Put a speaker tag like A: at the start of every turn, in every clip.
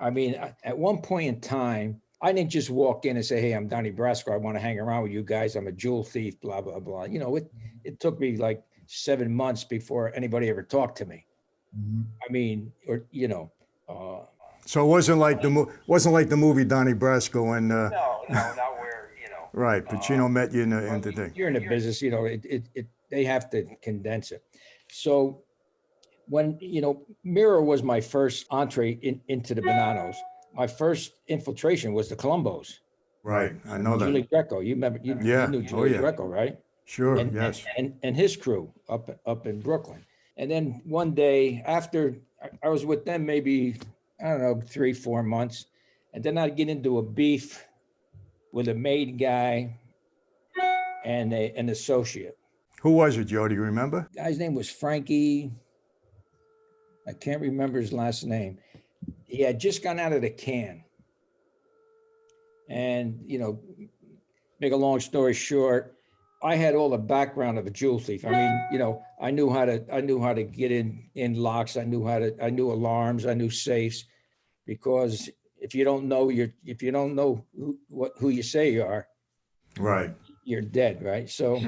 A: I mean, at one point in time, I didn't just walk in and say, hey, I'm Donnie Brasco. I want to hang around with you guys. I'm a jewel thief, blah, blah, blah. You know, it took me like 7 months before anybody ever talked to me. I mean, or, you know.
B: So it wasn't like the movie Donnie Brasco when.
A: No, not where, you know.
B: Right, Pacino met you in the thing.
A: You're in the business, you know, they have to condense it. So when, you know, Mirror was my first entree into the Bonanos. My first infiltration was the Colombos.
B: Right, I know that.
A: Julie Greco, you remember? You knew Julie Greco, right?
B: Sure,
A: and,
B: yes.
A: And his crew up in Brooklyn. And then one day after I was with them, maybe, I don't know, 3-4 months. And then I'd get into a beef with a maid guy and an associate.
B: Who was it, Joe? Do you remember?
A: The guy's name was Frankie. I can't remember his last name. He had just gone out of the can. And, you know, make a long story short, I had all the background of a jewel thief. I mean, you know, I knew how to get in locks. I knew alarms. I knew safes, because if you don't know who you say you are,
B: right,
A: you're dead, right? So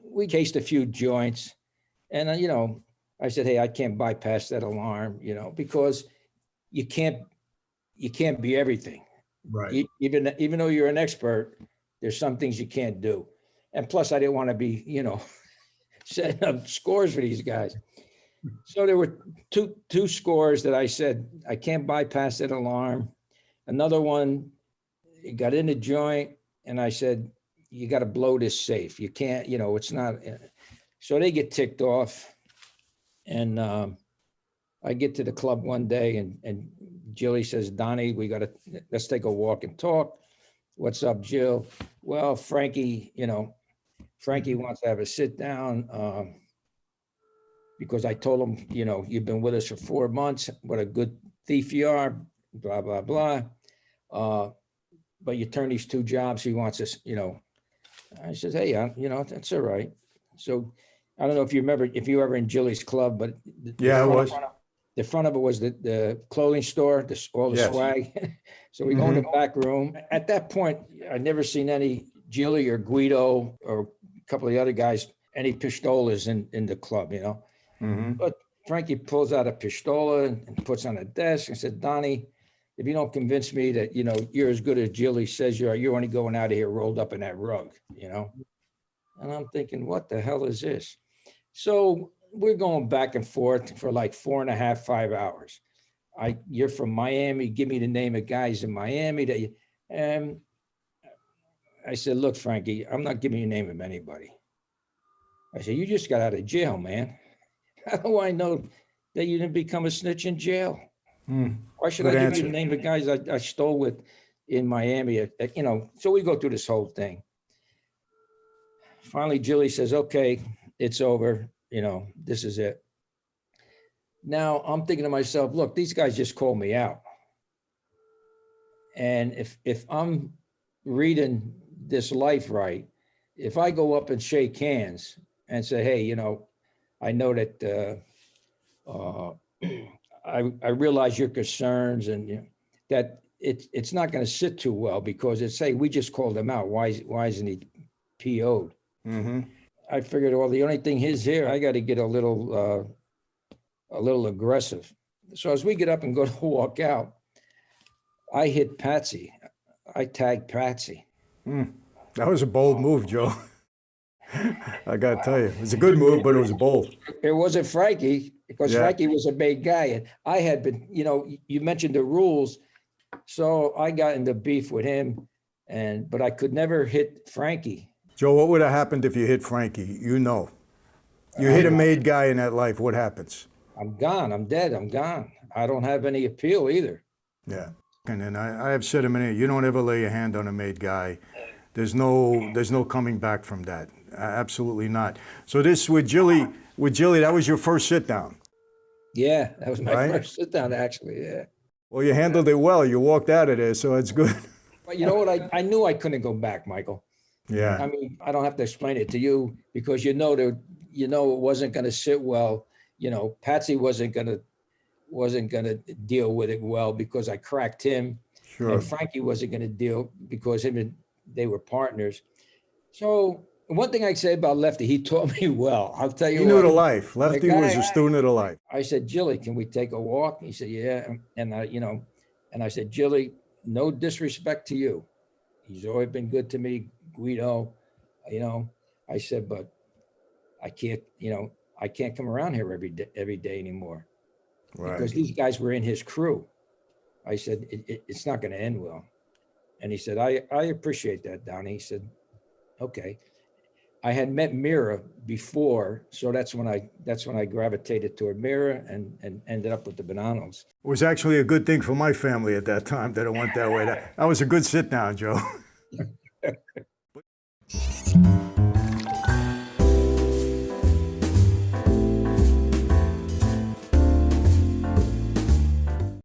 A: we cased a few joints, and you know, I said, hey, I can't bypass that alarm, you know, because you can't be everything.
B: right.
A: Even though you're an expert, there's some things you can't do. And plus, I didn't want to be, you know, setting up scores for these guys. So there were two scores that I said, I can't bypass that alarm. Another one, it got in the joint, and I said, you got to blow this safe. You can't, you know, it's not. So they get ticked off. And I get to the club one day, and Jilly says, Donnie, let's take a walk and talk. What's up, Jill? Well, Frankie wants to have a sit down because I told him, you know, you've been with us for 4 months. What a good thief you are, blah, blah, blah. But you turn these 2 jobs. He wants us, you know. I said, hey, you know, that's all right. So I don't know if you remember, if you were ever in Jilly's club, but
B: Yeah, I was.
A: The front of it was the clothing store, all the swag. So we go in the back room. At that point, I'd never seen any Jilly or Guido or a couple of the other guys, any pistolas in the club, you know. But Frankie pulls out a pistola and puts on a desk and said, Donnie, if you don't convince me that, you know, you're as good as Jilly says you are, you're only going out of here rolled up in that rug, you know. And I'm thinking, what the hell is this? So we're going back and forth for like 4.5, 5 hours. You're from Miami. Give me the name of guys in Miami and I said, look, Frankie, I'm not giving you the name of anybody. I said, you just got out of jail, man. How do I know that you didn't become a snitch in jail? Why should I give you the name of guys I stole with in Miami? You know, so we go through this whole thing. Finally, Jilly says, okay, it's over. You know, this is it. Now I'm thinking to myself, look, these guys just called me out. And if I'm reading this life right, if I go up and shake hands and say, hey, you know, I know that I realize your concerns, and you know, that it's not going to sit too well, because it's, hey, we just called him out. Why isn't he PO'd? I figured, well, the only thing is here, I got to get a little aggressive. So as we get up and go to walk out, I hit Patsy. I tagged Patsy.
B: That was a bold move, Joe. I got to tell you, it was a good move, but it was bold.
A: It wasn't Frankie, because Frankie was a big guy. And I had been, you know, you mentioned the rules. So I got into beef with him, but I could never hit Frankie.
B: Joe, what would have happened if you hit Frankie? You know. You hit a made guy in that life, what happens?
A: I'm gone. I'm dead. I'm gone. I don't have any appeal either.
B: Yeah. And then I have said a minute, you don't ever lay your hand on a made guy. There's no coming back from that. Absolutely not. So this with Jilly, that was your first sit down.
A: Yeah, that was my first sit down, actually. Yeah.
B: Well, you handled it well. You walked out of there, so it's good.
A: But you know what? I knew I couldn't go back, Michael.
B: Yeah.
A: I mean, I don't have to explain it to you, because you know it wasn't going to sit well. You know, Patsy wasn't going to wasn't going to deal with it well because I cracked him.
B: Sure.
A: And Frankie wasn't going to deal because they were partners. So one thing I say about Lefty, he taught me well. I'll tell you
B: He knew
A: what.
B: the life. Lefty was
A: guy-
B: a student of the life.
A: I said, Jilly, can we take a walk? He said, yeah. And I said, Jilly, no disrespect to you. He's always been good to me, Guido. I said, but I can't come around here every day anymore.
B: Right.
A: Because these guys were in his crew. I said, it's not going to end well. And he said, I appreciate that, Donnie. He said, okay. I had met Mira before, so that's when I gravitated toward Mira and ended up with the Bonanos.
B: It was actually a good thing for my family at that time that it went that way. That was a good sit down, Joe.